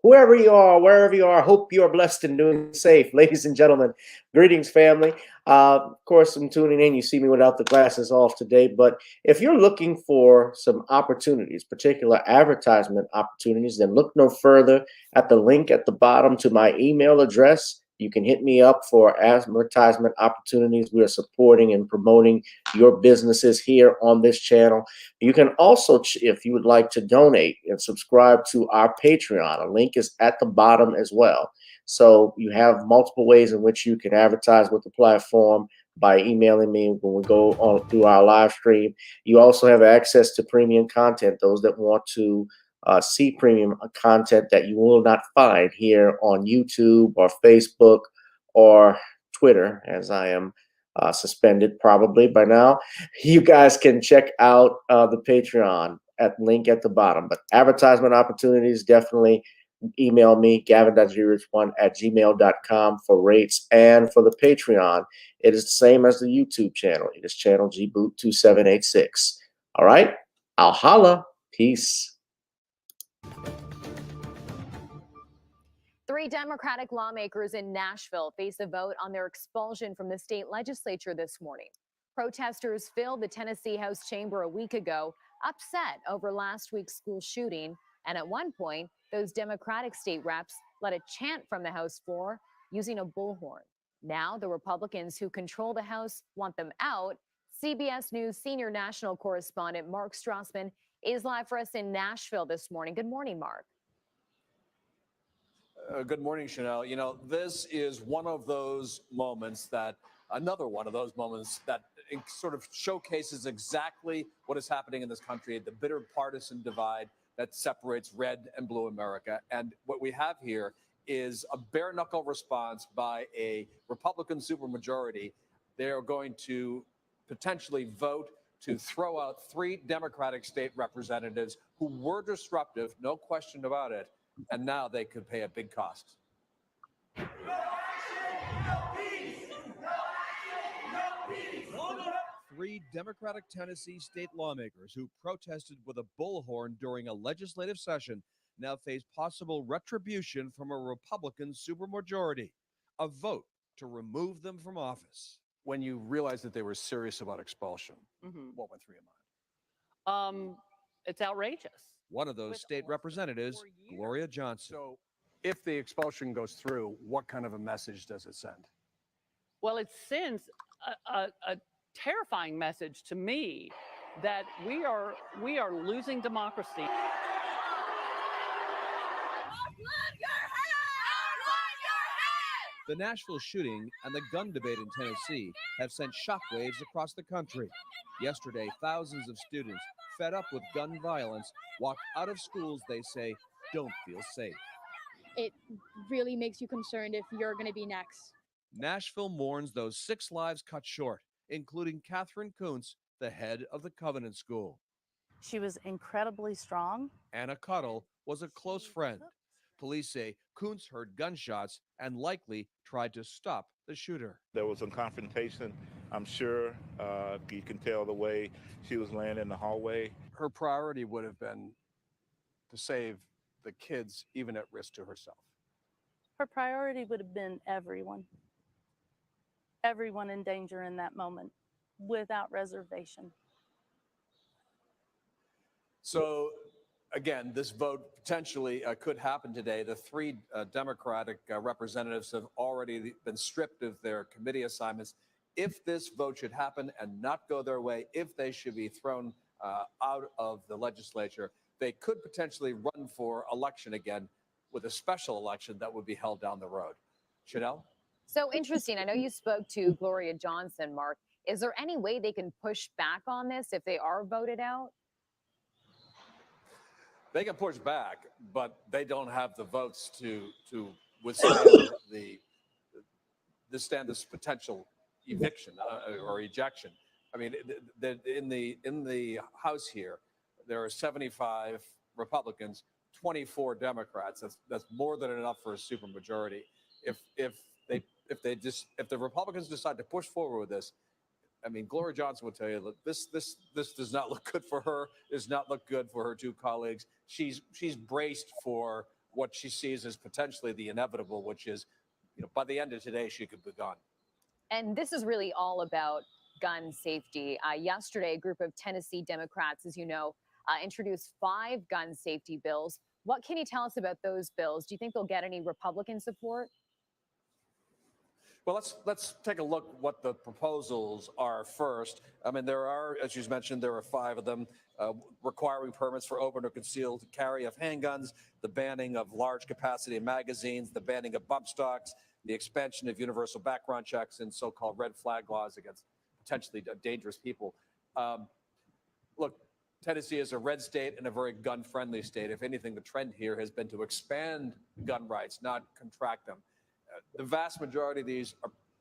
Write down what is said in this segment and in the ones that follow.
whoever you are, wherever you are, I hope you are blessed and doing safe. Ladies and gentlemen, greetings, family. Of course, I'm tuning in. You see me without the glasses off today. But if you're looking for some opportunities, particular advertisement opportunities, then look no further at the link at the bottom to my email address. You can hit me up for advertisement opportunities. We are supporting and promoting your businesses here on this channel. You can also, if you would like to donate and subscribe to our Patreon, a link is at the bottom as well. So you have multiple ways in which you can advertise with the platform by emailing me when we go on through our live stream. You also have access to premium content, those that want to see premium content that you will not find here on YouTube or Facebook or Twitter, as I am suspended probably by now. You guys can check out the Patreon at link at the bottom. But advertisement opportunities, definitely email me, gavin.grich1@gmail.com for rates. And for the Patreon, it is the same as the YouTube channel. It is channel gboot2786. All right, I'll holla. Peace. Three Democratic lawmakers in Nashville face a vote on their expulsion from the state legislature this morning. Protesters filled the Tennessee House chamber a week ago, upset over last week's school shooting. And at one point, those Democratic state reps led a chant from the House floor using a bullhorn. Now, the Republicans who control the House want them out. CBS News senior national correspondent Mark Strassman is live for us in Nashville this morning. Good morning, Mark. Good morning, Chanel. You know, this is one of those moments another one of those moments that sort of showcases exactly what is happening in this country, the bitter partisan divide that separates red and blue America. And what we have here is a bare knuckle response by a Republican supermajority. They are going to potentially vote to throw out three Democratic state representatives who were disruptive, no question about it. And now they could pay a big cost. Three Democratic Tennessee state lawmakers who protested with a bullhorn during a legislative session now face possible retribution from a Republican supermajority, a vote to remove them from office. When you realized that they were serious about expulsion, what went through your mind? It's outrageous. One of those state representatives, Gloria Johnson. So if the expulsion goes through, what kind of a message does it send? Well, it sends a terrifying message to me that we are losing democracy. The Nashville shooting and the gun debate in Tennessee have sent shockwaves across the country. Yesterday, thousands of students, fed up with gun violence, walked out of schools they say don't feel safe. It really makes you concerned if you're going to be next. Nashville mourns those 6 lives cut short, including Catherine Kuntz, the head of the Covenant School. She was incredibly strong. Anna Cuddle was a close friend. Police say Kuntz heard gunshots and likely tried to stop the shooter. There was some confrontation, I'm sure. You can tell the way she was laying in the hallway. Her priority would have been to save the kids, even at risk to herself. Her priority would have been everyone. Everyone in danger in that moment, without reservation. So, again, this vote potentially could happen today. The three Democratic representatives have already been stripped of their committee assignments. If this vote should happen and not go their way, if they should be thrown out of the legislature, they could potentially run for election again with a special election that would be held down the road. Chanel? So interesting. I know you spoke to Gloria Johnson, Mark. Is there any way they can push back on this if they are voted out? They can push back, but they don't have the votes to withstand this potential eviction or ejection. I mean, in the House here, there are 75 Republicans, 24 Democrats. That's more than enough for a supermajority. If the Republicans decide to push forward with this, I mean, Gloria Johnson will tell you that this does not look good for her. Does not look good for her two colleagues. She's braced for what she sees as potentially the inevitable, which is, by the end of today, she could be gone. And this is really all about gun safety. Yesterday, a group of Tennessee Democrats, as you know, introduced 5 gun safety bills. What can you tell us about those bills? Do you think they'll get any Republican support? Well, let's take a look what the proposals are first. I mean, there are, as you mentioned, there are 5 of them requiring permits for open or concealed carry of handguns, the banning of large capacity magazines, the banning of bump stocks, the expansion of universal background checks, and so-called red flag laws against potentially dangerous people. Look, Tennessee is a red state and a very gun-friendly state. If anything, the trend here has been to expand gun rights, not contract them. The vast majority of these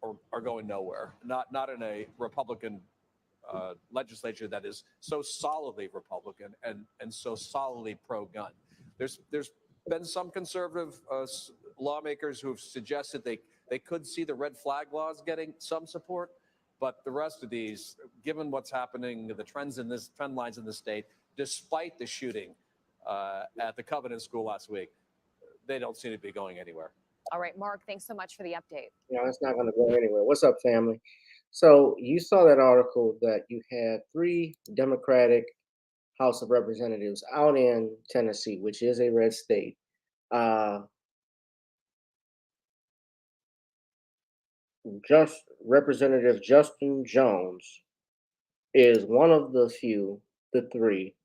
are going nowhere. Not in a Republican legislature that is so solidly Republican and so solidly pro-gun. There's been some conservative lawmakers who have suggested they could see the red flag laws getting some support, but the rest of these, given what's happening, the trend lines in the state, despite the shooting at the Covenant School last week, they don't seem to be going anywhere. All right, Mark, thanks so much for the update. Yeah, it's not going to go anywhere. What's up, family? So you saw that article that you had 3 Democratic House of Representatives out in Tennessee, which is a red state. Just Representative Justin Jones is one of the 3,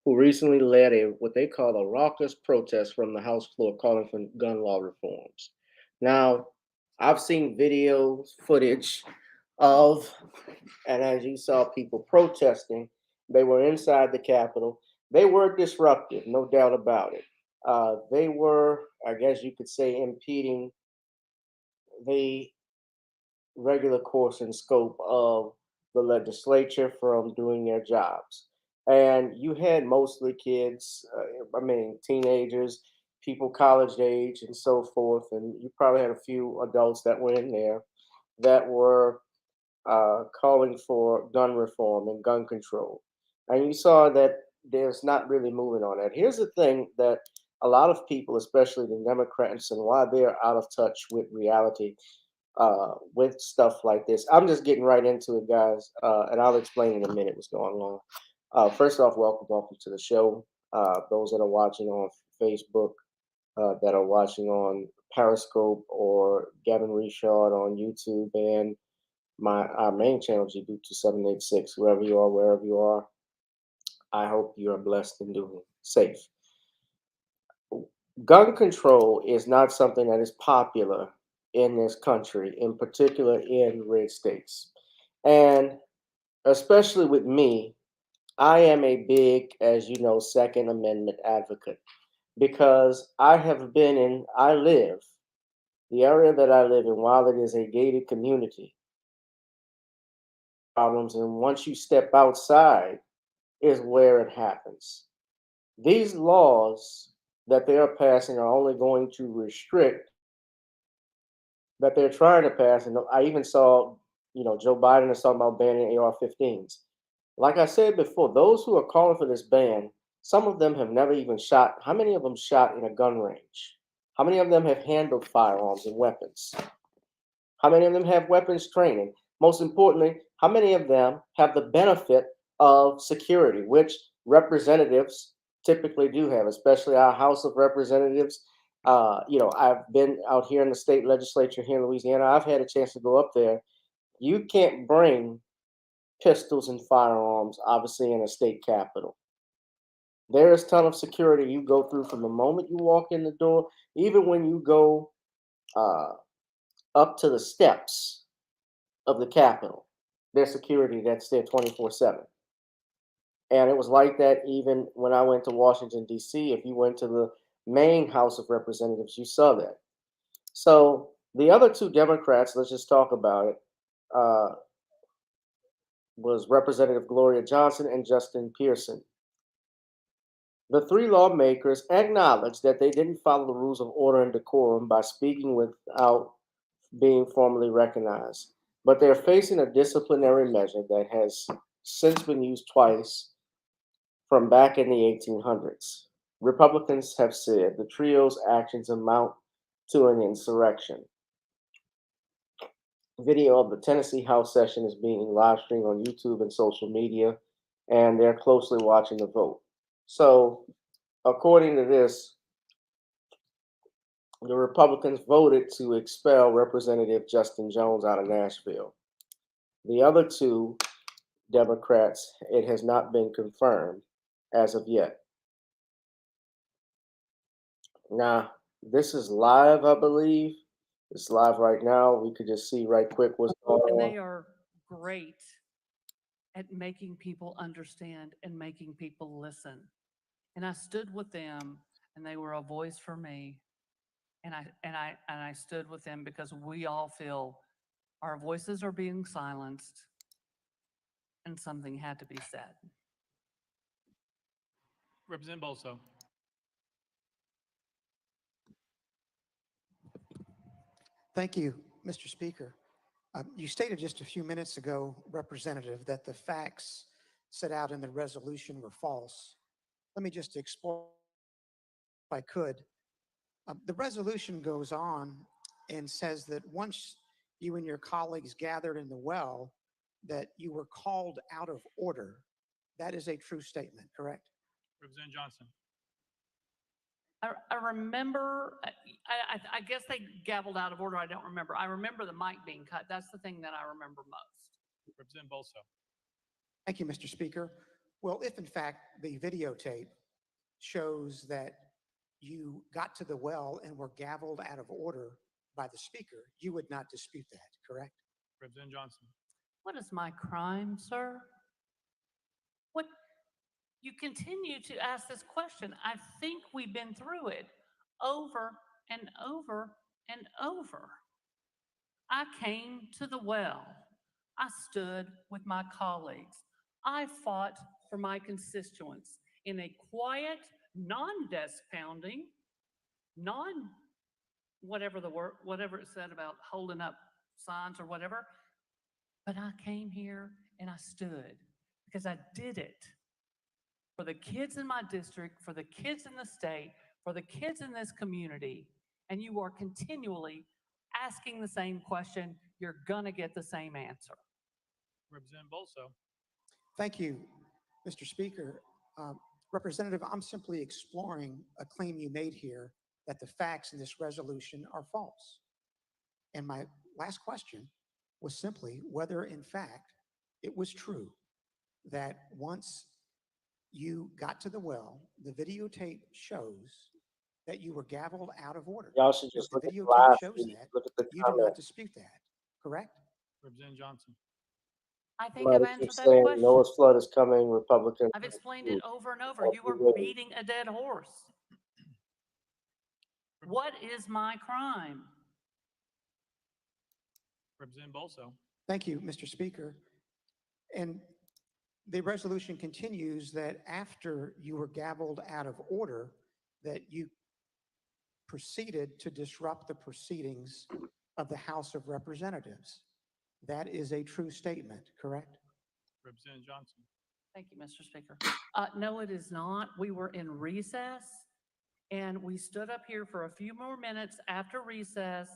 who recently led what they call a raucous protest from the House floor calling for gun law reforms. Now, I've seen footage of, and as you saw people protesting, they were inside the Capitol. They were disruptive, no doubt about it. They were, I guess you could say, impeding the regular course and scope of the legislature from doing their jobs. And you had mostly kids, teenagers, people college age, and so forth. And you probably had a few adults that were in there that were calling for gun reform and gun control. And you saw that there's not really moving on that. Here's the thing that a lot of people, especially the Democrats, and why they're out of touch with reality with stuff like this. I'm just getting right into it, guys, and I'll explain in a minute what's going on. First off, welcome to the show. Those that are watching on Facebook, that are watching on Periscope or Gavin Richard on YouTube, and our main channel, GB2786, wherever you are, I hope you are blessed and doing safe. Gun control is not something that is popular in this country, in particular in red states. And especially with me, I am a big, as you know, Second Amendment advocate, because the area that I live in, while it is a gated community, problems, and once you step outside is where it happens. These laws that they are passing are only going to restrict, that they're trying to pass, and I even saw, Joe Biden is talking about banning AR-15s. Like I said before, those who are calling for this ban, some of them have never even shot. How many of them shot in a gun range? How many of them have handled firearms and weapons? How many of them have weapons training? Most importantly, how many of them have the benefit of security, which representatives typically do have, especially our House of Representatives. I've been out here in the state legislature here in Louisiana. I've had a chance to go up there. You can't bring pistols and firearms, obviously, in a state capitol. There is a ton of security you go through from the moment you walk in the door, even when you go up to the steps of the Capitol. There's security that's there 24/7. And it was like that even when I went to Washington, D.C. If you went to the main House of Representatives, you saw that. So the other 2 Democrats, let's just talk about it, was Representative Gloria Johnson and Justin Pearson. The 3 lawmakers acknowledged that they didn't follow the rules of order and decorum by speaking without being formally recognized, but they're facing a disciplinary measure that has since been used twice from back in the 1800s. Republicans have said the trio's actions amount to an insurrection. Video of the Tennessee House session is being live streamed on YouTube and social media, and they're closely watching the vote. So, according to this, the Republicans voted to expel Representative Justin Jones out of Nashville. The other two Democrats, it has not been confirmed as of yet. Now, this is live, I believe. It's live right now. We could just see right quick what's going And on. they are great at making people understand and making people listen. And I stood with them, and they were a voice for me. And I stood with them because we all feel our voices are being silenced, and something had to be said. Representative Bolso. Thank you, Mr. Speaker. You stated just a few minutes ago, Representative, that the facts set out in the resolution were false. Let me just explore, if I could. The resolution goes on and says that once you and your colleagues gathered in the well, that you were called out of order. That is a true statement, correct? Representative Johnson. I remember, I guess they gavelled out of order. I don't remember. I remember the mic being cut. That's the thing that I remember most. Representative Bolso. Thank you, Mr. Speaker. Well, if in fact the videotape shows that you got to the well and were gavelled out of order by the speaker, you would not dispute that, correct? Representative Johnson. What is my crime, sir? What? You continue to ask this question. I think we've been through it over and over and over. I came to the well. I stood with my colleagues. I fought for my constituents in a quiet, non-desk pounding, non whatever the word, whatever it said about holding up signs or whatever. But I came here and I stood because I did it for the kids in my district, for the kids in the state, for the kids in this community. And you are continually asking the same question, you're going to get the same answer. Representative Bolso. Thank you, Mr. Speaker. Representative, I'm simply exploring a claim you made here that the facts in this resolution are false. And my last question was simply whether, in fact, it was true that once you got to the well, the videotape shows that you were gavelled out of order. Y'all should If just the look at the videotape live shows feed. that, Look at the you do not comments. dispute that, correct? Representative Johnson. I think I've Somebody answered keeps that saying question. Noah's flood is coming. Republicans. I've explained it over and over. You are beating a dead horse. What is my crime? Representative Bolso. Thank you, Mr. Speaker. And the resolution continues that after you were gavelled out of order, that you proceeded to disrupt the proceedings of the House of Representatives. That is a true statement, correct? Representative Johnson. Thank you, Mr. Speaker. No, it is not. We were in recess and we stood up here for a few more minutes after recess,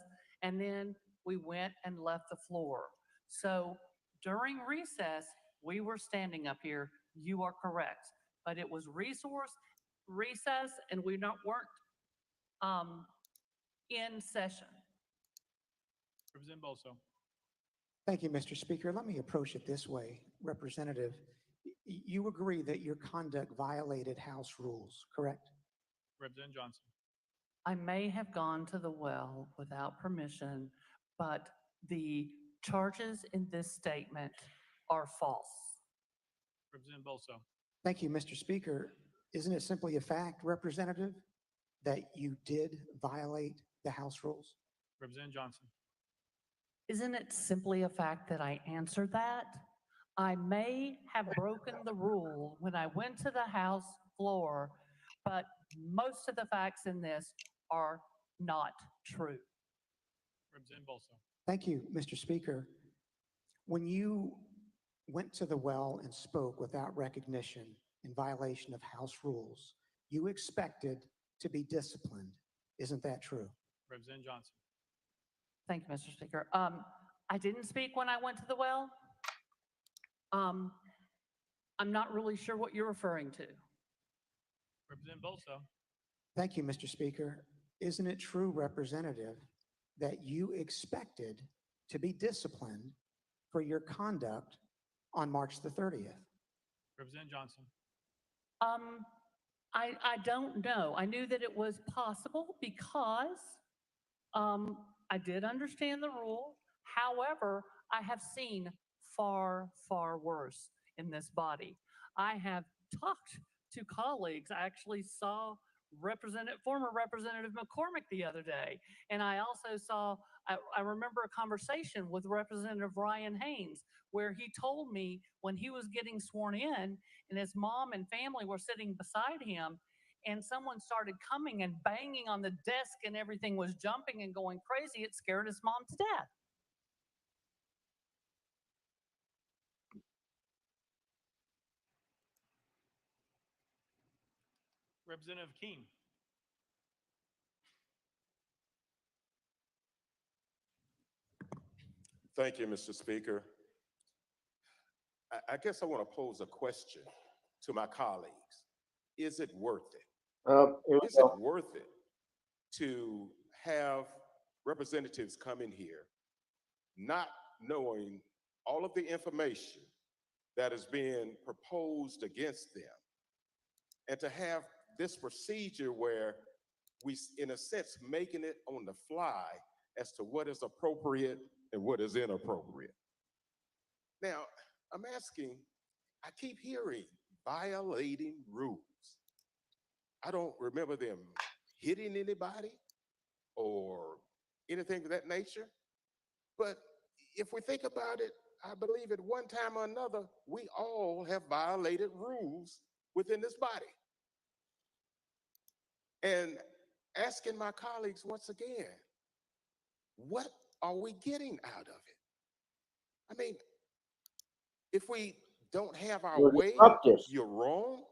and then we went and left the floor. So during recess, we were standing up here. You are correct. But it was recess, and we weren't in session. Representative Bolso. Thank you, Mr. Speaker. Let me approach it this way. Representative, you agree that your conduct violated House rules, correct? Representative Johnson. I may have gone to the well without permission, but the charges in this statement are false. Representative Bolso. Thank you, Mr. Speaker. Isn't it simply a fact, Representative, that you did violate the House rules? Representative Johnson. Isn't it simply a fact that I answered that? I may have broken the rule when I went to the House floor, but most of the facts in this are not true. Representative Bolso. Thank you, Mr. Speaker. When you went to the well and spoke without recognition in violation of House rules, you expected to be disciplined. Isn't that true? Representative Johnson. Thank you, Mr. Speaker. I didn't speak when I went to the well. I'm not really sure what you're referring to. Representative Bolso. Thank you, Mr. Speaker. Isn't it true, Representative, that you expected to be disciplined for your conduct on March the 30th? Representative Johnson. I don't know. I knew that it was possible because I did understand the rule. However, I have seen far, far worse in this body. I have talked to colleagues. I actually saw former Representative McCormick the other day, and I also saw. I remember a conversation with Representative Ryan Haynes where he told me when he was getting sworn in, and his mom and family were sitting beside him, and someone started coming and banging on the desk and everything was jumping and going crazy, it scared his mom to death. Representative Keene. Thank you, Mr. Speaker. I guess I want to pose a question to my colleagues. Is it worth it? Is it worth it to have representatives come in here not knowing all of the information that is being proposed against them, and to have this procedure where we, in a sense, making it on the fly as to what is appropriate and what is inappropriate? Now, I'm asking, I keep hearing violating rules. I don't remember them hitting anybody or anything of that nature. But if we think about it, I believe at one time or another, we all have violated rules within this body. And asking my colleagues once again, what are we getting out of it? I mean, if we don't have our way, you're wrong.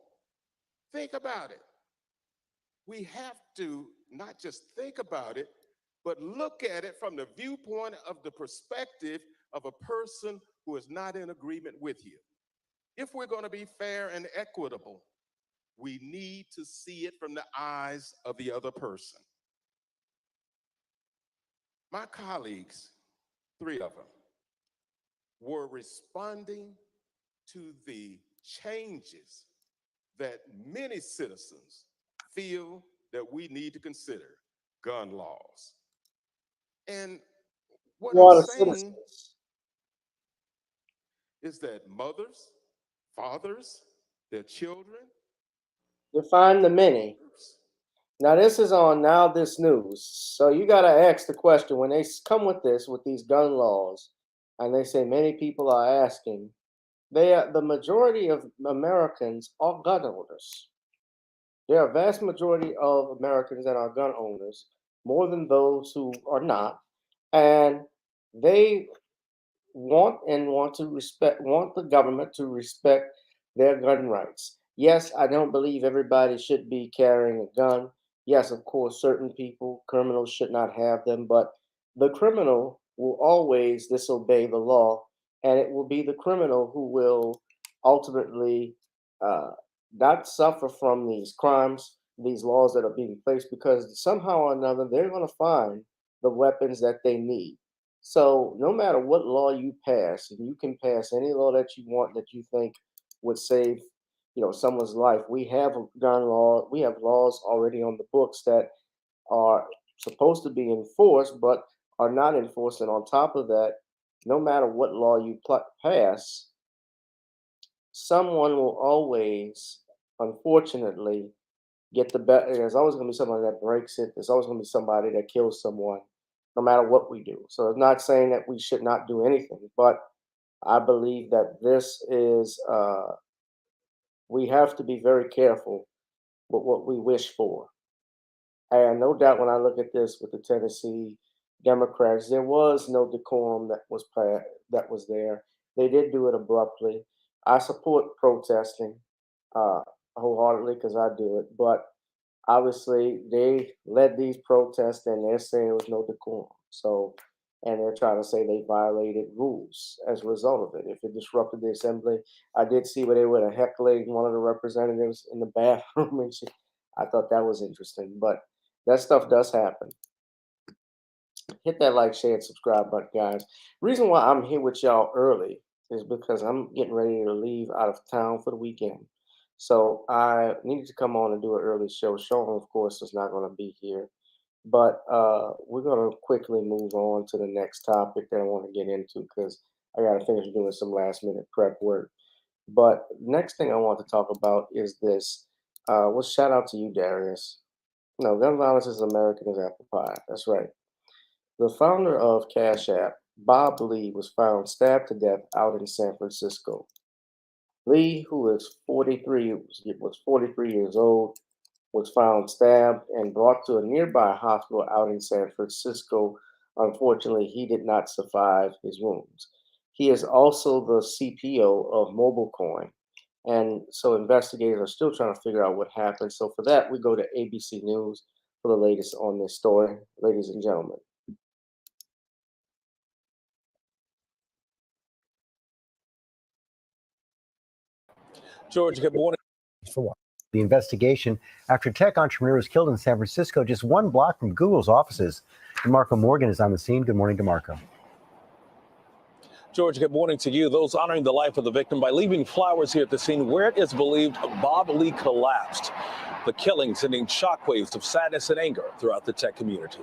Think about it. We have to not just think about it, but look at it from the viewpoint of the perspective of a person who is not in agreement with you. If we're going to be fair and equitable, we need to see it from the eyes of the other person. My colleagues, 3 of them, were responding to the changes that many citizens feel that we need to consider: gun laws. And what I'm saying is that mothers, fathers, their children. Define the many. Now this is on Now This News. So you got to ask the question when they come with this, with these gun laws, and they say many people are asking, the majority of Americans are gun owners. There are a vast majority of Americans that are gun owners, more than those who are not, and they want the government to respect their gun rights. Yes, I don't believe everybody should be carrying a gun. Yes, of course, certain people, criminals, should not have them, but the criminal will always disobey the law, and it will be the criminal who will ultimately not suffer from these crimes, these laws that are being placed, because somehow or another they're going to find the weapons that they need. So no matter what law you pass, and you can pass any law that you want that you think would save, someone's life. We have a gun law. We have laws already on the books that are supposed to be enforced, but are not enforced. And on top of that, no matter what law you pass, someone will always, unfortunately, get the better. There's always going to be somebody that breaks it. There's always going to be somebody that kills someone, no matter what we do. So I'm not saying that we should not do anything, but I believe that this is, we have to be very careful with what we wish for. And no doubt when I look at this with the Tennessee Democrats, there was no decorum that was there. They did do it abruptly. I support protesting. wholeheartedly because I do it. But obviously, they led these protests and they're saying there was no decorum. So, and they're trying to say they violated rules as a result of it. If it disrupted the assembly, I did see where they were heckling one of the representatives in the bathroom, and I thought that was interesting. But that stuff does happen. Hit that like, share, and subscribe button, guys. Reason why I'm here with y'all early is because I'm getting ready to leave out of town for the weekend. So I needed to come on and do an early show. Sean, of course, is not going to be here. But we're going to quickly move on to the next topic that I want to get into because I got to finish doing some last minute prep work. But next thing I want to talk about is this. Well, shout out to you, Darius. No, gun violence is American as apple pie. That's right. The founder of Cash App, Bob Lee, was found stabbed to death out in San Francisco. Lee, who is 43, was 43 years old, was found stabbed and brought to a nearby hospital out in San Francisco. Unfortunately, he did not survive his wounds. He is also the CPO of MobileCoin. And so investigators are still trying to figure out what happened. So for that, we go to ABC News for the latest on this story, ladies and gentlemen. George, good morning. For what? The investigation after tech entrepreneur was killed in San Francisco, just one block from Google's offices. DeMarco Morgan is on the scene. Good morning, DeMarco. George, good morning to you. Those honoring the life of the victim by leaving flowers here at the scene where it is believed Bob Lee collapsed. The killing sending shockwaves of sadness and anger throughout the tech community.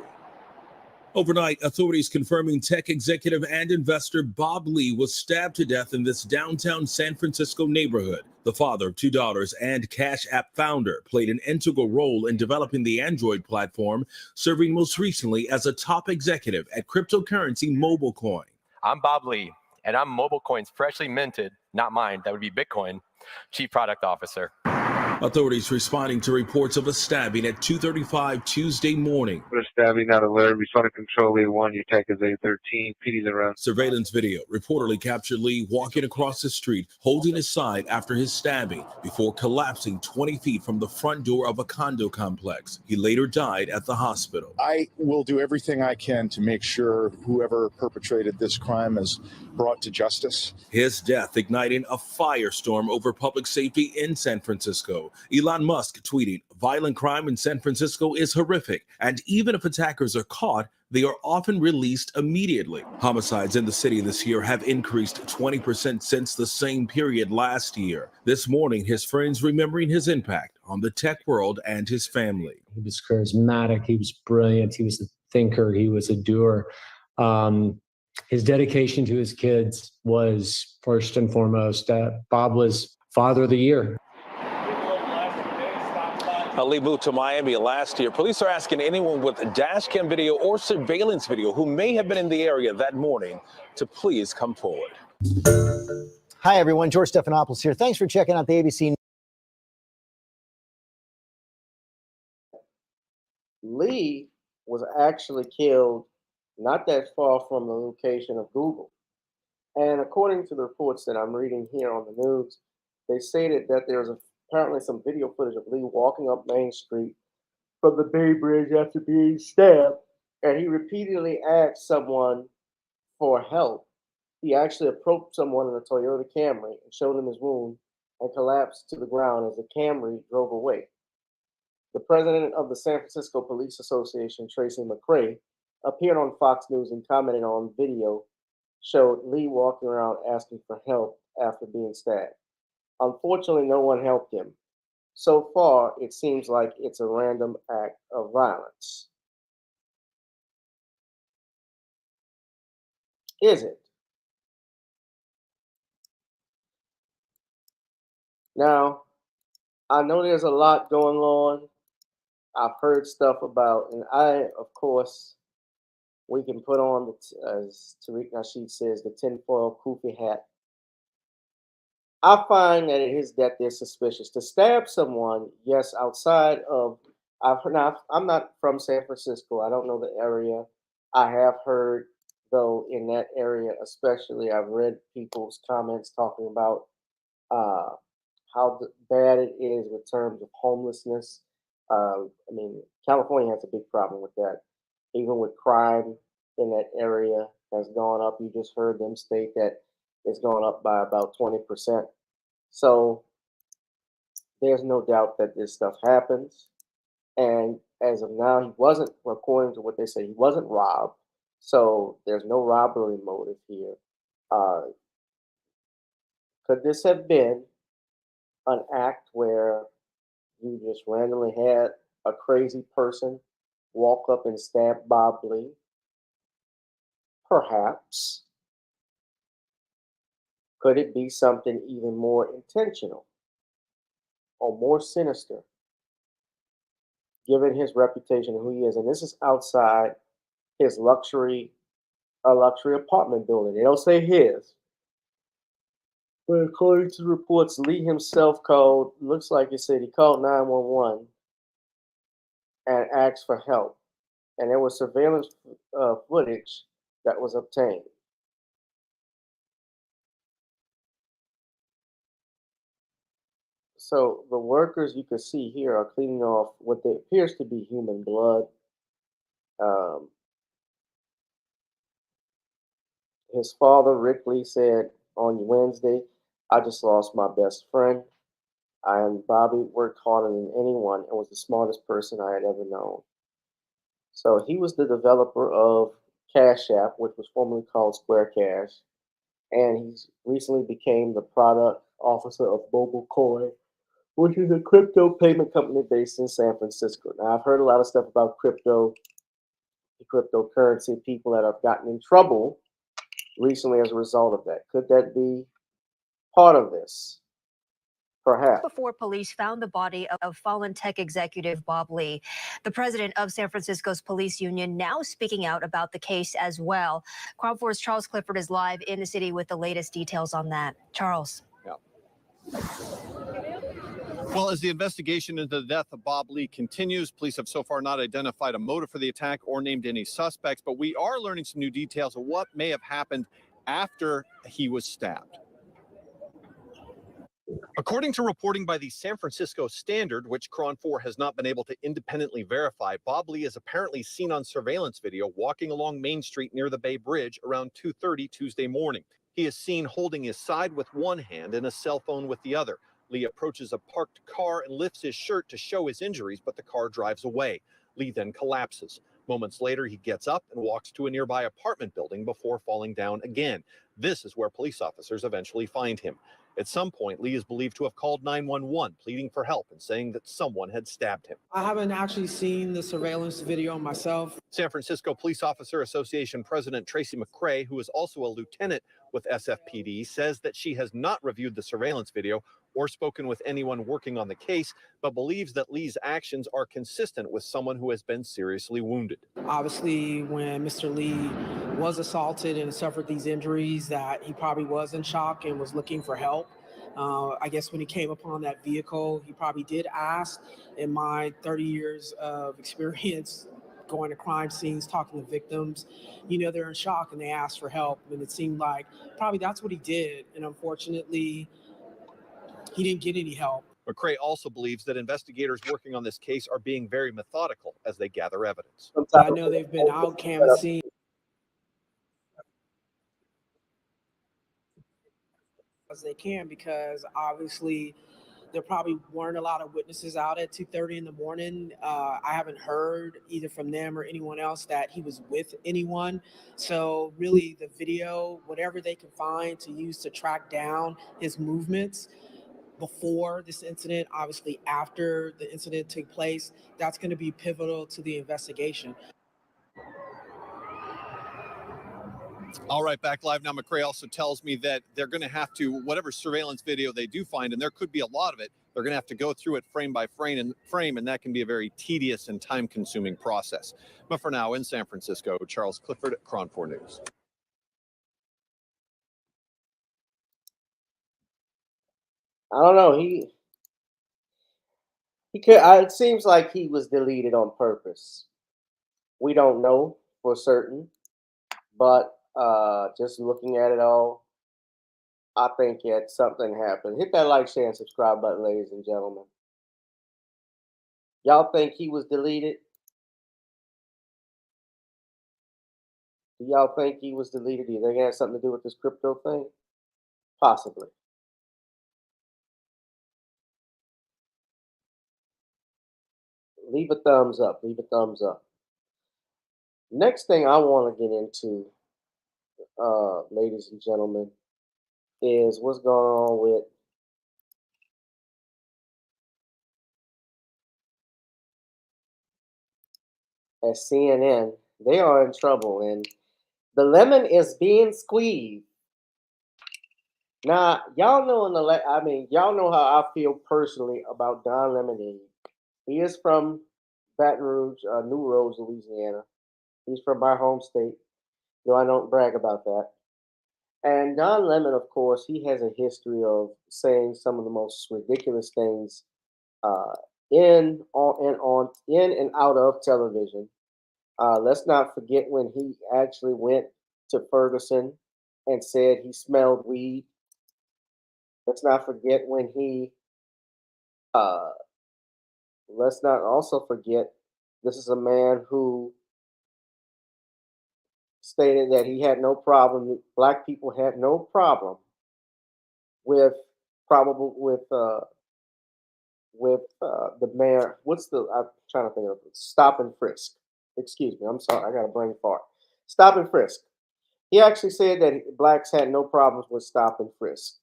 Overnight, authorities confirming tech executive and investor Bob Lee was stabbed to death in this downtown San Francisco neighborhood. The father of two daughters and Cash App founder played an integral role in developing the Android platform, serving most recently as a top executive at cryptocurrency MobileCoin. I'm Bob Lee, and I'm MobileCoin's freshly minted, not mine, that would be Bitcoin, Chief Product Officer. Authorities responding to reports of a stabbing at 2:35 Tuesday morning. For stabbing, not alert. Responding control A1. Your tech is A13. PD's around. Surveillance video reportedly captured Lee walking across the street, holding his side after his stabbing, before collapsing 20 feet from the front door of a condo complex. He later died at the hospital. I will do everything I can to make sure whoever perpetrated this crime is brought to justice. His death igniting a firestorm over public safety in San Francisco. Elon Musk tweeting, "Violent crime in San Francisco is horrific, and even if attackers are caught, they are often released immediately." Homicides in the city this year have increased 20% since the same period last year. This morning, his friends remembering his impact on the tech world and his family. He was charismatic. He was brilliant. He was a thinker. He was a doer. His dedication to his kids was first and foremost. Bob was Father of the Year. Lee moved to Miami last year. Police are asking anyone with dash cam video or surveillance video who may have been in the area that morning to please come forward. Hi, everyone. George Stephanopoulos here. Thanks for checking out the ABC. Lee was actually killed not that far from the location of Google. And according to the reports that I'm reading here on the news, they stated that there's apparently some video footage of Lee walking up Main Street from the Bay Bridge after being stabbed, and he repeatedly asked someone for help. He actually approached someone in a Toyota Camry and showed him his wound and collapsed to the ground as the Camry drove away. The president of the San Francisco Police Association, Tracy McCray, appeared on Fox News and commented on video showed Lee walking around asking for help after being stabbed. Unfortunately, no one helped him. So far, it seems like it's a random act of violence. Is it? Now, I know there's a lot going on. I've heard stuff about, and of course, we can put on, as Tariq Nasheed says, the tinfoil kufi hat. I find that his death is suspicious. To stab someone, yes, outside of, I'm not from San Francisco. I don't know the area. I have heard, though, in that area especially, I've read people's comments talking about how bad it is with terms of homelessness. I mean, California has a big problem with that. Even with crime in that area has gone up. You just heard them state that it's gone up by about 20%. So there's no doubt that this stuff happens. And as of now, he wasn't, according to what they say, he wasn't robbed. So there's no robbery motive here. Uh, could this have been an act where you just randomly had a crazy person walk up and stab Bob Lee? Perhaps. Could it be something even more intentional or more sinister, given his reputation and who he is? And this is outside his luxury apartment building. They don't say his, but according to the reports, Lee himself called. Looks like he said he called 911 and asked for help, and there was surveillance footage that was obtained. So the workers you can see here are cleaning off what appears to be human blood. Um, his father, Rick Lee, said on Wednesday, "I just lost my best friend. And Bobby worked harder than anyone and was the smartest person I had ever known." So he was the developer of Cash App, which was formerly called Square Cash, and he recently became the product officer of Mobile Coin, which is a crypto payment company based in San Francisco. Now, I've heard a lot of stuff about crypto, the cryptocurrency, people that have gotten in trouble recently as a result of that. Could that be part of this? Perhaps. Before police found the body of fallen tech executive Bob Lee, the president of San Francisco's police union now speaking out about the case as well. KRON 4's Charles Clifford is live in the city with the latest details on that. Charles. Well, as the investigation into the death of Bob Lee continues, police have so far not identified a motive for the attack or named any suspects, but we are learning some new details of what may have happened after he was stabbed. According to reporting by the San Francisco Standard, which KRON 4 has not been able to independently verify, Bob Lee is apparently seen on surveillance video walking along Main Street near the Bay Bridge around 2:30 Tuesday morning. He is seen holding his side with one hand and a cell phone with the other. Lee approaches a parked car and lifts his shirt to show his injuries, but the car drives away. Lee then collapses. Moments later, he gets up and walks to a nearby apartment building before falling down again. This is where police officers eventually find him. At some point, Lee is believed to have called 911, pleading for help and saying that someone had stabbed him. I haven't actually seen the surveillance video myself. San Francisco Police Officer Association President Tracy McCray, who is also a lieutenant with SFPD, says that she has not reviewed the surveillance video or spoken with anyone working on the case, but believes that Lee's actions are consistent with someone who has been seriously wounded. Obviously, when Mr. Lee was assaulted and suffered these injuries, that he probably was in shock and was looking for help. I guess when he came upon that vehicle, he probably did ask. In my 30 years of experience going to crime scenes, talking to victims, they're in shock and they ask for help. And it seemed like probably that's what he did. And unfortunately, he didn't get any help. McCray also believes that investigators working on this case are being very methodical as they gather evidence. I know they've been out canvassing as they can, because obviously there probably weren't a lot of witnesses out at 2:30 in the morning. I haven't heard either from them or anyone else that he was with anyone. So really the video, whatever they can find to use to track down his movements before this incident, obviously after the incident took place, that's going to be pivotal to the investigation. All right, back live now. McCray also tells me that they're going to have to, whatever surveillance video they do find, and there could be a lot of it, they're going to have to go through it frame by frame, and that can be a very tedious and time-consuming process. But for now, in San Francisco, Charles Clifford, KRON 4 News. I don't know. He could. It seems like he was deleted on purpose. We don't know for certain, but just looking at it all, I think yet something happened. Hit that like, share, and subscribe button, ladies and gentlemen. Y'all think he was deleted? Do y'all think he was deleted? Do you think it had something to do with this crypto thing? Possibly. Leave a thumbs up. Leave a thumbs up. Next thing I want to get into, ladies and gentlemen, is what's going on with at CNN. They are in trouble, and the lemon is being squeezed. Now, y'all know y'all know how I feel personally about DonLemon. He is from Baton Rouge, New Roads, Louisiana. He's from my home state, though I don't brag about that. And DonLemon, of course, he has a history of saying some of the most ridiculous things in and out of television. Let's not forget when he actually went to Ferguson and said he smelled weed. Let's not forget when he. Let's not also forget this is a man who stated that he had no problem. Black people had no problem with the mayor. I'm trying to think of it. Stop and frisk. Excuse me. I'm sorry. I got a brain fart. Stop and frisk. He actually said that blacks had no problems with stop and frisk.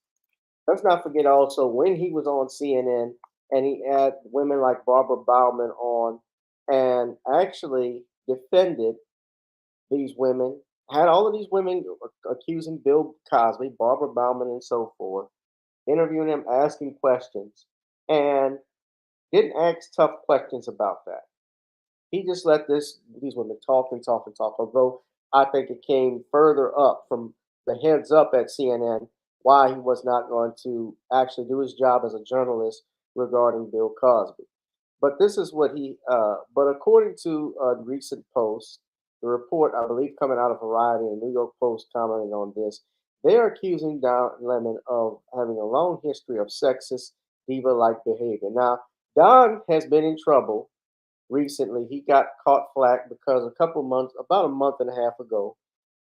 Let's not forget also when he was on CNN and he had women like Barbara Bauman on and actually defended these women, had all of these women accusing Bill Cosby, Barbara Bauman, and so forth, interviewing them, asking questions, and didn't ask tough questions about that. He just let these women talk and talk and talk, although I think it came further up from the heads up at CNN why he was not going to actually do his job as a journalist regarding Bill Cosby. But this is what but according to a recent post, the report, I believe, coming out of Variety and New York Post commenting on this, they are accusing DonLemon of having a long history of sexist, diva-like behavior. Now, Don has been in trouble recently. He got caught flack because about a month and a half ago,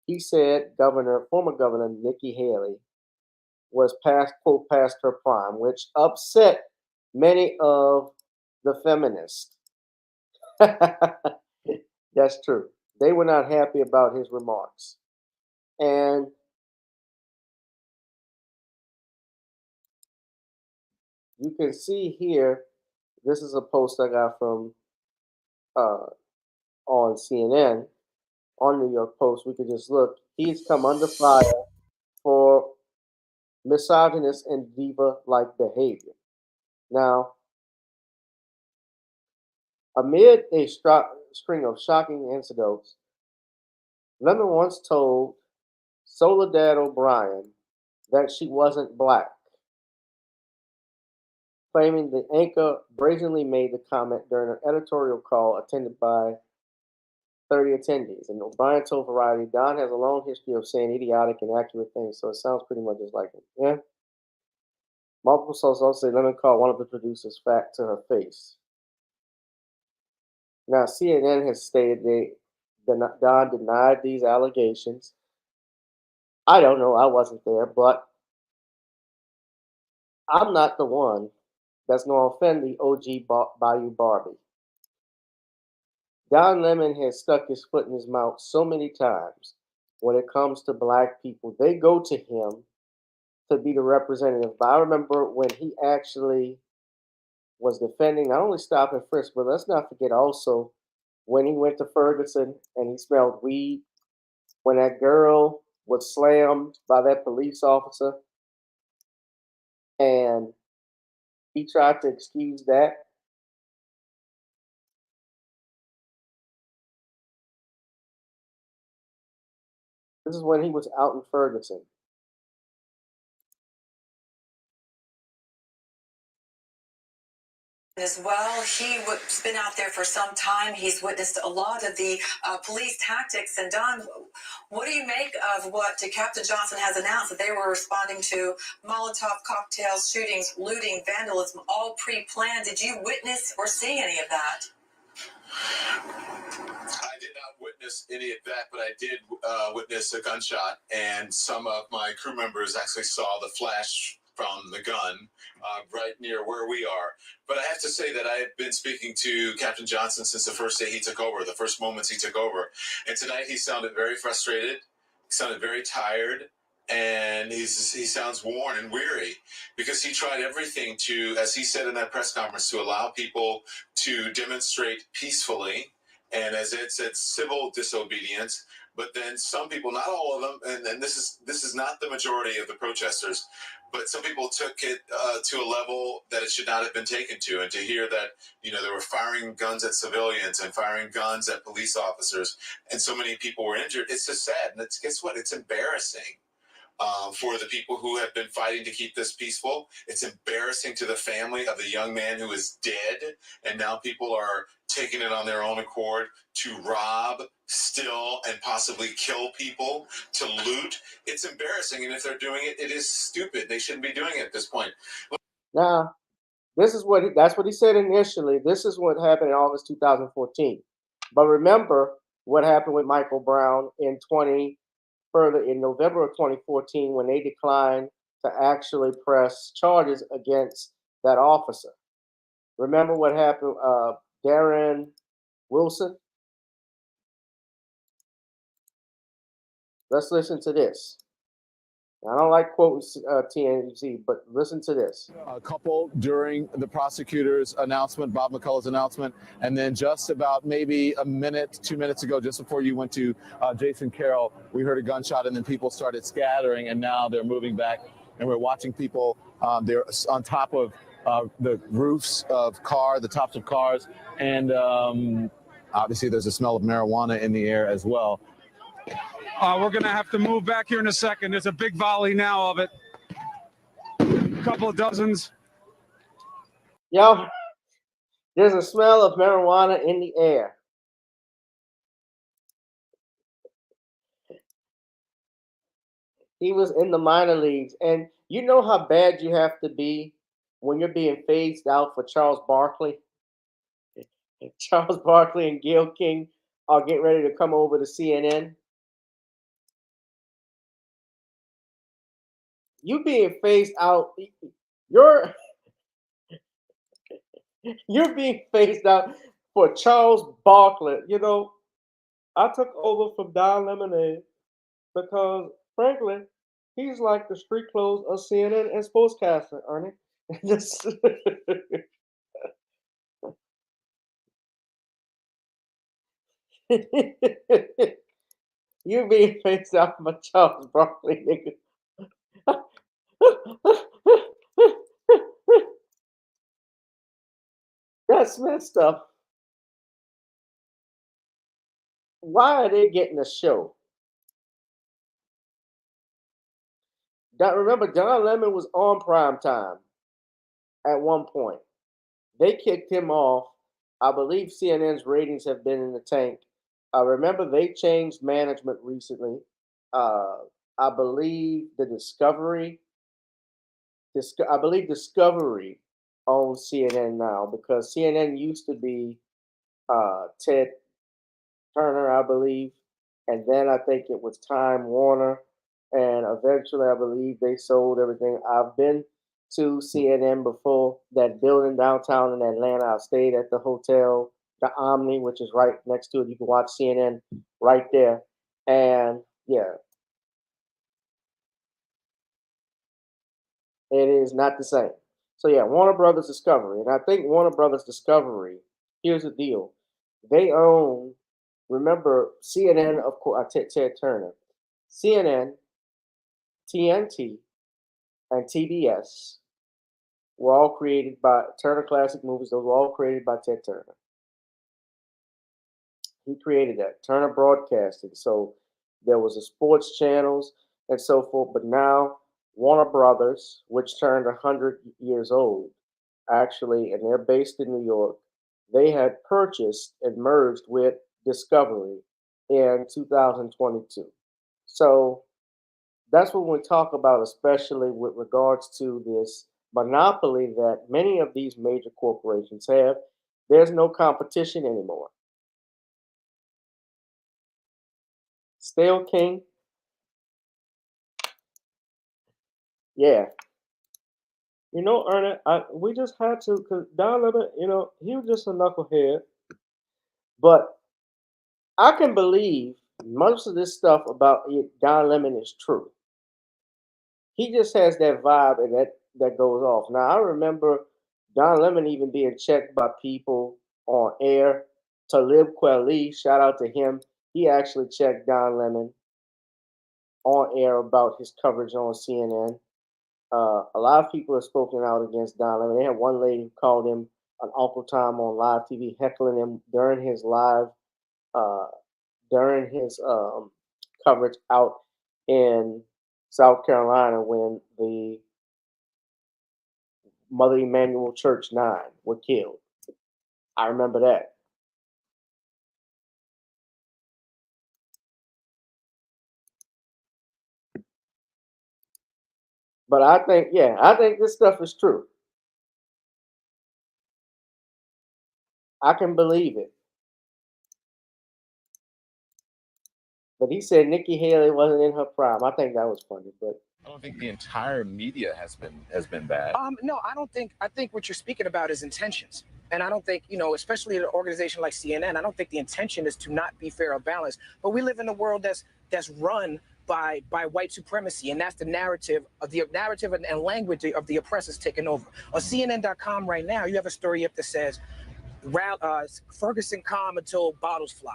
he said former Governor Nikki Haley was past her prime, which upset many of the feminists. That's true. They were not happy about his remarks. And you can see here, this is a post I got from on CNN, on New York Post. We could just look. He's come under fire for misogynist and diva-like behavior. Now, amid a string of shocking incidents, Lemon once told Soledad O'Brien that she wasn't black, claiming the anchor brazenly made the comment during an editorial call attended by 30 attendees. And O'Brien told Variety, Don has a long history of saying idiotic and accurate things, so it sounds pretty much just like him. Yeah. Multiple sources also say Lemon called one of the producers fat to her face. Now, CNN has stated Don denied these allegations. I don't know. I wasn't there, but I'm not the one that's going to offend the OG Bayou Barbie. DonLemon has stuck his foot in his mouth so many times when it comes to black people. They go to him to be the representative. But I remember when he actually was defending not only stop and frisk, but let's not forget also when he went to Ferguson and he smelled weed, when that girl was slammed by that police officer and he tried to excuse that. This is when he was out in Ferguson. as well. He's been out there for some time. He's witnessed a lot of the police tactics. And Don, what do you make of what Captain Johnson has announced, that they were responding to Molotov cocktails, shootings, looting, vandalism, all pre-planned? Did you witness or see any of that? I did not witness any of that, but I did witness a gunshot, and some of my crew members actually saw the flash from the gun right near where we are. But I have to say that I have been speaking to Captain Johnson since the first day he took over, the first moments he took over. And tonight he sounded very frustrated, he sounded very tired, and he sounds worn and weary because he tried everything to, as he said in that press conference, to allow people to demonstrate peacefully. And as Ed said, civil disobedience. But then some people, not all of them, and this is not the majority of the protesters, but some people took it to a level that it should not have been taken to. And to hear that, they were firing guns at civilians and firing guns at police officers, and so many people were injured, it's just sad. And guess what? It's embarrassing. For the people who have been fighting to keep this peaceful. It's embarrassing to the family of the young man who is dead, and now people are taking it on their own accord to rob, steal, and possibly kill people, to loot. It's embarrassing, and if they're doing it, it is stupid. They shouldn't be doing it at this point. Now, that's what he said initially. This is what happened in August 2014. But remember what happened with Michael Brown in November of 2014 when they declined to actually press charges against that officer. Remember what happened, Darren Wilson? Let's listen to this. I don't like quoting TMZ, but listen to this. A couple during the prosecutor's announcement, Bob McCullough's announcement, and then just about maybe a minute, 2 minutes ago, just before you went to Jason Carroll, we heard a gunshot, and then people started scattering, and now they're moving back, and we're watching people. They're on top of the roofs of the tops of cars, and obviously there's a smell of marijuana in the air as well. We're going to have to move back here in a second. There's a big volley now of it. A couple of dozens. Yo, there's a smell of marijuana in the air. He was in the minor leagues. And you know how bad you have to be when you're being phased out for Charles Barkley? Charles Barkley and Gayle King are getting ready to come over to CNN. You being phased out, you're being phased out for Charles Barkley. I took over from DonLemon because, frankly, he's like the street clothes of CNN and sportscaster, Ernie. You being phased out for Charles Barkley, nigga. That's messed up. Why are they getting a show? Remember, DonLemon was on prime time at one point. They kicked him off. I believe CNN's ratings have been in the tank. Remember, they changed management recently. I believe Discovery owns CNN now, because CNN used to be Ted Turner, I believe, and then I think it was Time Warner, and eventually I believe they sold everything. I've been to CNN before, that building downtown in Atlanta. I stayed at the hotel, the Omni, which is right next to it. You can watch CNN right there. And yeah, it is not the same. So yeah, Warner Brothers Discovery. And I think Warner Brothers Discovery, here's the deal. They own, remember, CNN, of course, Ted Turner. CNN, TNT, and TBS were all created by Turner Classic Movies. Those were all created by Ted Turner. He created that, Turner Broadcasting. So there was the sports channels and so forth. But now Warner Brothers, which turned 100 years old, actually, and they're based in New York. They had purchased and merged with Discovery in 2022. So that's what we talk about, especially with regards to this monopoly that many of these major corporations have. There's no competition anymore. Still king? Yeah. You know, Ernie, we just had to, because DonLemon, he was just a knucklehead. But I can believe most of this stuff about DonLemon is true. He just has that vibe, and that goes off. Now, I remember DonLemon even being checked by people on air. Talib Kweli, shout out to him. He actually checked DonLemon on air about his coverage on CNN. A lot of people have spoken out against DonLemon. They had one lady who called him an Uncle Tom on live TV, heckling him during his live, during his coverage out in South Carolina when the Mother Emanuel Church 9 were killed. I remember that. But I think this stuff is true. I can believe it. But he said Nikki Haley wasn't in her prime. I think that was funny, but I don't think the entire media has been bad. No, I don't think. I think what you're speaking about is intentions, and I don't think especially an organization like CNN. I don't think the intention is to not be fair or balanced. But we live in a world that's run by white supremacy, and that's the narrative and language of the oppressors taking over. On CNN.com right now, you have a story up that says Ferguson calm until bottles fly.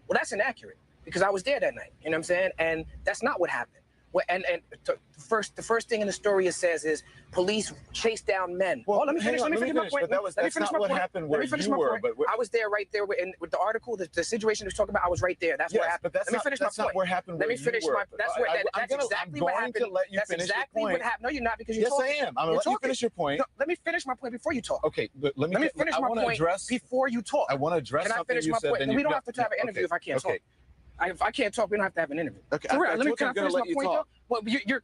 Well, that's inaccurate because I was there that night. You know what I'm saying? And that's not what happened. Well, and the first thing in the story it says is police chase down men. Well, let me finish my point. That's not what happened where you were. But I was there right there with the article, the situation he was talking about. I was right there. That's what happened. But that's not what happened. Let me finish my. That's exactly what happened. To let you that's finish exactly your point. what happened. No, you're not because you're yes, talking. I am. I'm gonna let you finish your point. No, let me finish my point before you talk. Okay, but let me finish my point before you talk. I want to address something you said. Can I finish my point? We don't have to have an interview if I can't talk. If I can't talk, we don't have to have an interview. Okay, can I finish my point though? Well, you're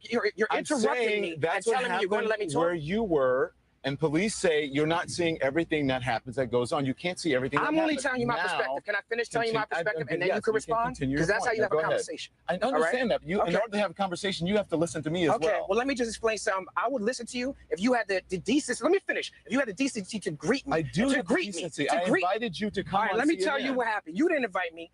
interrupting me that's and telling me you're going to let me talk. Where you were, and police say you're not seeing everything that happens that goes on. You can't see everything. I'm only telling you my perspective. Can I finish telling you my perspective, and then you can respond? Because that's how you have a conversation. I understand that. In order to have a conversation, you have to listen to me as well. Okay. Well, let me just explain something. I would listen to you if you had the decency. Let me finish. If you had the decency to greet me. I do have the decency. I invited you to come. All right. Let me tell you what happened. You didn't invite me.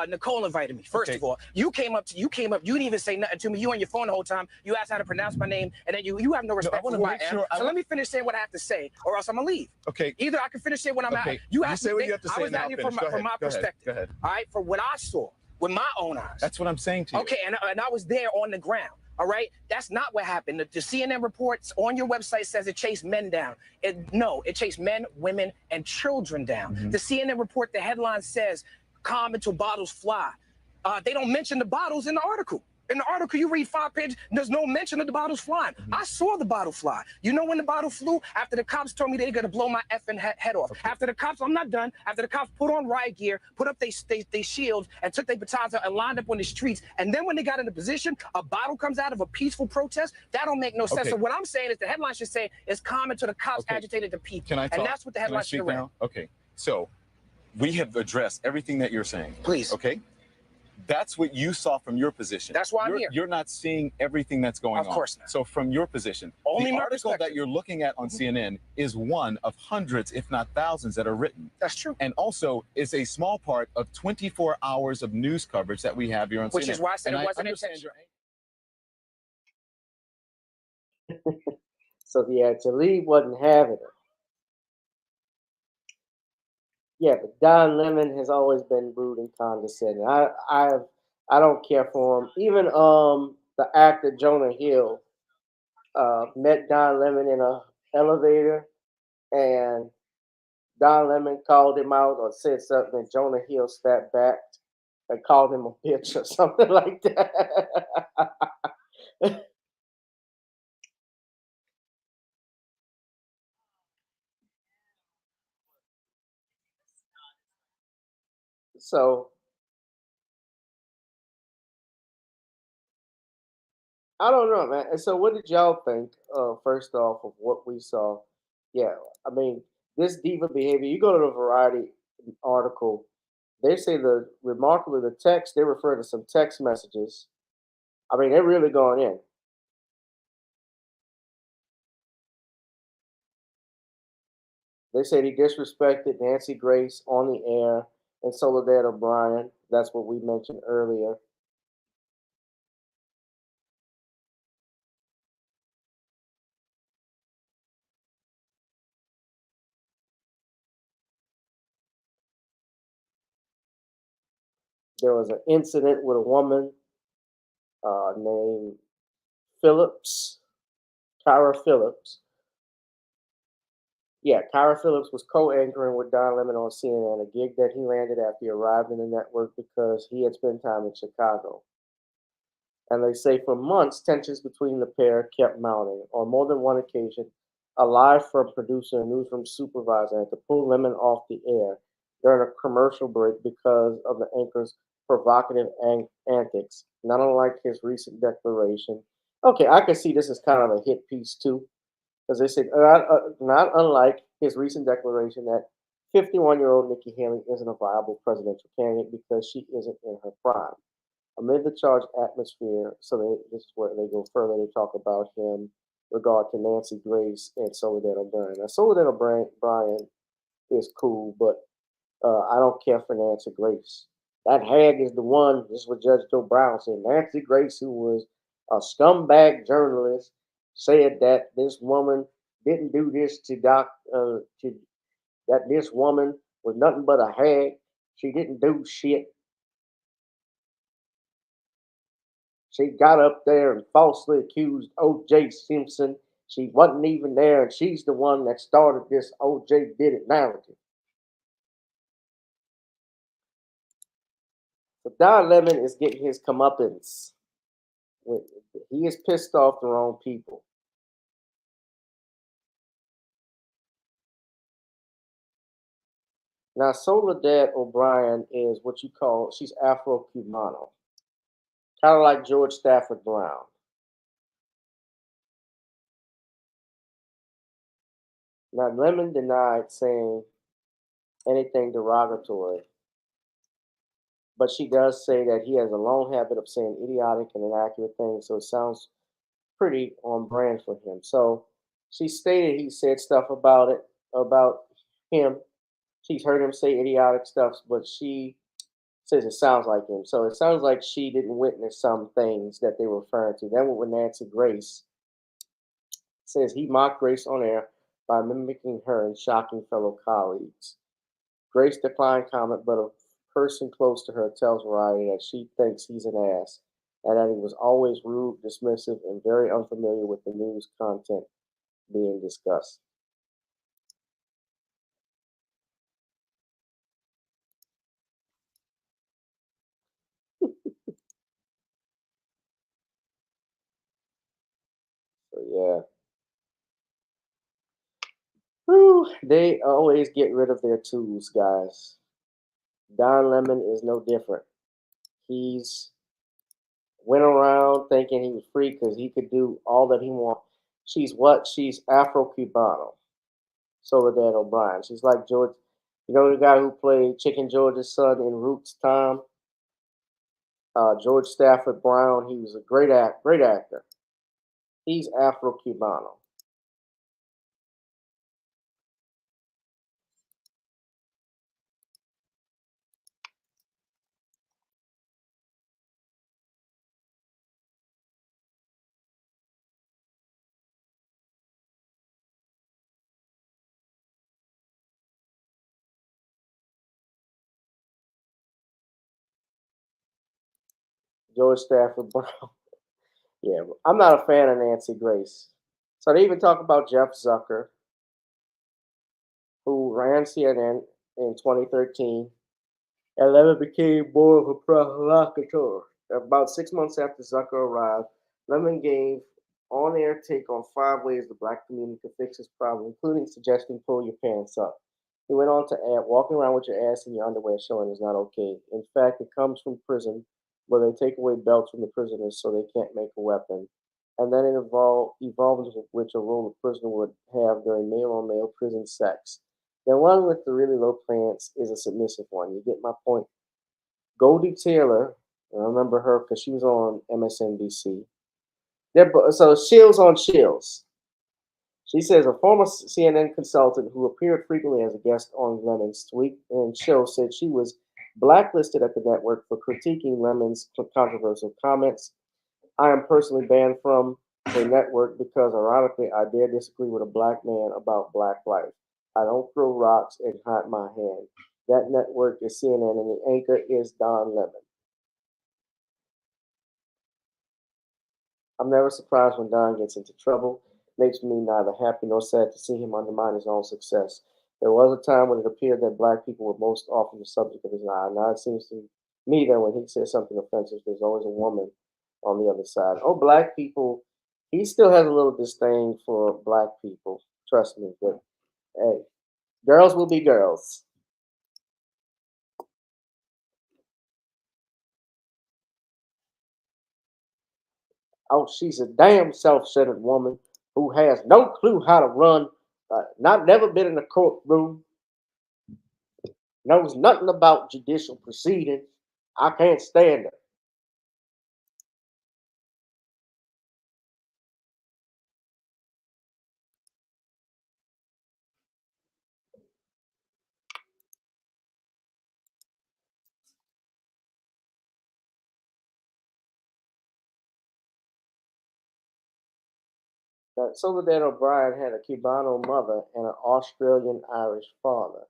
Nicole invited me. First of all, you came up. You didn't even say nothing to me. You on your phone the whole time. You asked how to pronounce my name, and then you have no respect for who I am. So let me finish saying what I have to say, or else I'm gonna leave. Okay. Either I can finish saying what I'm at. You say what you have to say. I was down here from my perspective. Go ahead. All right, for what I saw with my own eyes. That's what I'm saying to you. Okay, and I was there on the ground. All right, that's not what happened. The CNN reports on your website says it chased men down. No, it chased men, women, and children down. Mm-hmm. The CNN report, the headline says, "Calm until bottles fly." They don't mention the bottles in the article. In the article, you read 5 pages, there's no mention of the bottles flying. Mm-hmm. I saw the bottle fly. You know when the bottle flew? After the cops told me they're going to blow my effing head off. Okay. After the cops, I'm not done. After the cops put on riot gear, put up they shields, and took their batons out and lined up on the streets. And then when they got into position, a bottle comes out of a peaceful protest. That don't make no sense. Okay. So what I'm saying is the headline should say, "It's calm until the cops agitated the people." Can I talk? And that's what the headline should read. Okay. So we have addressed everything that you're saying. Please. Okay. That's what you saw from your position. That's why I'm here. You're not seeing everything that's going on. Of course not. So from your position, only the article that you're looking at on CNN is one of hundreds, if not thousands, that are written. That's true. And also is a small part of 24 hours of news coverage that we have here on CNN. Which is why I said it wasn't intentional. So yeah, Talib wasn't having it. Yeah, but DonLemon has always been rude and condescending. I don't care for him. Even the actor Jonah Hill met DonLemon in an elevator, and DonLemon called him out or said something, and Jonah Hill stepped back and called him a bitch or something like that. So I don't know, man. And so, what did y'all think? First off, of what we saw. Yeah, I mean, this diva behavior. You go to the Variety article. They say remarkably the text. They refer to some text messages. I mean, they're really going in. They said he disrespected Nancy Grace on the air and Soledad O'Brien. That's what we mentioned earlier. There was an incident with a woman named Phillips, Kyra Phillips. Yeah, Kyra Phillips was co-anchoring with DonLemon on CNN, a gig that he landed after he arrived in the network because he had spent time in Chicago. And they say for months, tensions between the pair kept mounting. On more than one occasion, a live from producer and newsroom supervisor had to pull Lemon off the air during a commercial break because of the anchor's provocative antics, not unlike his recent declaration. Okay, I can see this is kind of a hit piece too, because they said, not unlike his recent declaration that 51-year-old Nikki Haley isn't a viable presidential candidate because she isn't in her prime. Amid the charged atmosphere, this is where they go further. They talk about him regard to Nancy Grace and Soledad O'Brien. Now, Soledad O'Brien is cool, but I don't care for Nancy Grace. That hag is the one. This is what Judge Joe Brown said. Nancy Grace, who was a scumbag journalist, said that this woman didn't do this to that this woman was nothing but a hag. She didn't do shit. She got up there and falsely accused O.J. Simpson. She wasn't even there, and she's the one that started this O.J. did it narrative. But DonLemon is getting his comeuppance. He is pissed off the wrong people. Now, Soledad O'Brien is what you call, she's Afro-Cubano. Kind of like George Stafford Brown. Now, Lemon denied saying anything derogatory, but she does say that he has a long habit of saying idiotic and inaccurate things, so it sounds pretty on brand for him. So she stated he said stuff about him. She's heard him say idiotic stuff, but she says it sounds like him. So it sounds like she didn't witness some things that they were referring to. Then with Nancy Grace, says he mocked Grace on air by mimicking her and shocking fellow colleagues. Grace declined comment, but a person close to her tells Variety that she thinks he's an ass and that he was always rude, dismissive, and very unfamiliar with the news content being discussed. So yeah. Whew, they always get rid of their tools, guys. DonLemon is no different. He's went around thinking he was free because he could do all that he wants. She's what? She's Afro-Cubano. Soledad O'Brien. She's like George, you know the guy who played Chicken George's son in Roots Time? George Stafford Brown. He was a great actor. He's Afro-Cubano. George Stafford Brown. Yeah, I'm not a fan of Nancy Grace. So they even talk about Jeff Zucker, who ran CNN in 2013. And Lemon became more of a provocateur. About 6 months after Zucker arrived, Lemon gave on-air take on 5 ways the black community could fix this problem, including suggesting pull your pants up. He went on to add, walking around with your ass in your underwear showing is not okay. In fact, it comes from prison where they take away belts from the prisoners so they can't make a weapon. And then it evolves with which a role a prisoner would have during male-on-male prison sex. The one with the really low pants is a submissive one. You get my point. Goldie Taylor, I remember her because she was on MSNBC. So Shills on Shills. She says a former CNN consultant who appeared frequently as a guest on Lemon's Tweet and show said she was blacklisted at the network for critiquing Lemon's controversial comments. I am personally banned from the network because, ironically, I dare disagree with a black man about black life. I don't throw rocks and hide my hand. That network is CNN and the anchor is DonLemon. I'm never surprised when Don gets into trouble. Makes me neither happy nor sad to see him undermine his own success. There was a time when it appeared that black people were most often the subject of his eye. Now it seems to me that when he says something offensive, there's always a woman on the other side. Oh, black people, he still has a little disdain for black people. Trust me. But hey, girls will be girls. Oh, she's a damn self-centered woman who has no clue how to run, not never been in a courtroom, knows nothing about judicial proceedings. I can't stand her. Soledad O'Brien had a Cubano mother and an Australian-Irish father.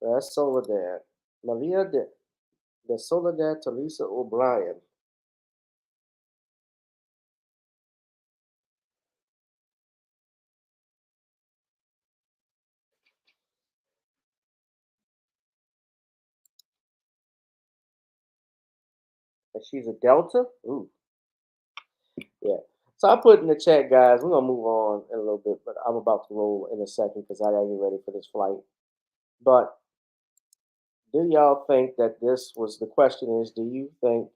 So that's Soledad. Maria de Soledad Teresa O'Brien. And she's a Delta? Ooh. Yeah. So I put in the chat, guys, we're going to move on in a little bit, but I'm about to roll in a second because I got to get ready for this flight. But do y'all think that this was, the question is, do you think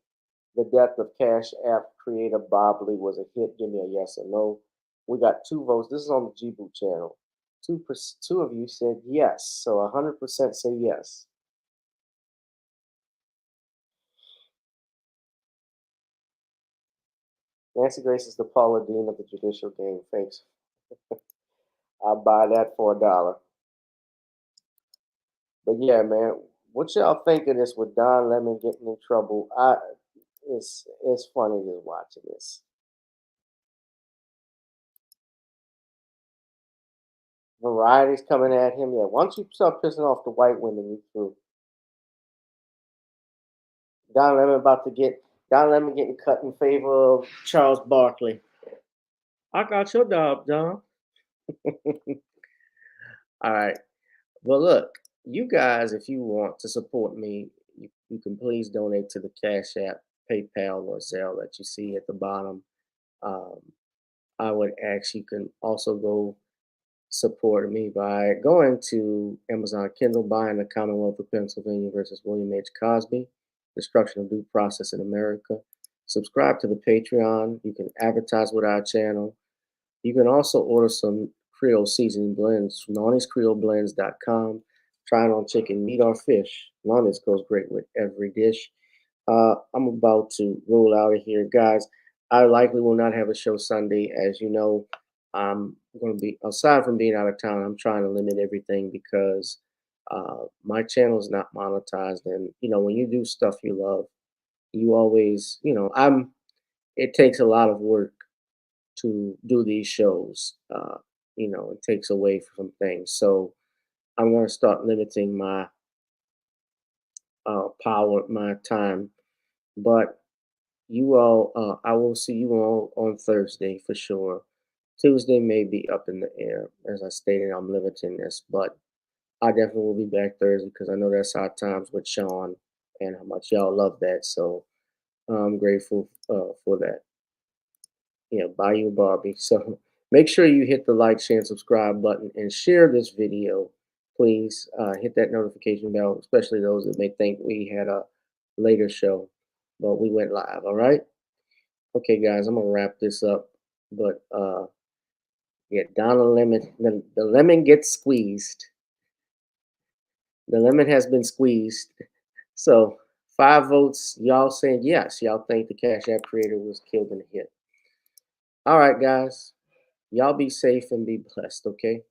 the death of Cash App creator Bob Lee was a hit? Give me a yes or no. We got 2 votes. This is on the G-Boot channel. 2 of you said yes, so 100% say yes. Nancy Grace is the Paula Dean of the judicial game. Thanks. I'll buy that for $1. But yeah, man, what y'all think of this with DonLemon getting in trouble? It's funny just watching this. Variety's coming at him. Yeah, once you start pissing off the white women, you through. DonLemon getting cut in favor of Charles Barkley. I got your job, John. All right. Well, look, you guys, if you want to support me, you can please donate to the Cash App, PayPal, or Zelle that you see at the bottom. I would ask you can also go support me by going to Amazon Kindle, buying The Commonwealth of Pennsylvania versus William H. Cosby, Destruction of Due Process in America. Subscribe to the Patreon. You can advertise with our channel. You can also order some Creole seasoning blends from Nawny'sCreoleBlends.com. Try it on chicken, meat, or fish. Nawny's goes great with every dish. I'm about to roll out of here, guys. I likely will not have a show Sunday. As you know, I'm going to be, aside from being out of town, I'm trying to limit everything because my channel is not monetized. And, you know, when you do stuff you love, you always, you know, it takes a lot of work to do these shows. You know, it takes away from things. So I'm going to start limiting my power, my time. But you all, I will see you all on Thursday for sure. Tuesday may be up in the air. As I stated, I'm limiting this, but I definitely will be back Thursday because I know that's our times with Sean and how much y'all love that. So I'm grateful for that. Yeah, buy you a Barbie. So Make sure you hit the like, share, and subscribe button and share this video. Please hit that notification bell, especially those that may think we had a later show, but we went live. All right. Okay, guys, I'm gonna wrap this up. But yeah, DonLemon, the lemon gets squeezed. The lemon has been squeezed. So 5 votes. Y'all saying yes. Y'all think the Cash App creator was killed in a hit. All right, guys. Y'all be safe and be blessed, okay?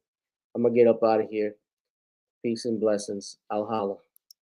I'm going to get up out of here. Peace and blessings. I'll holla.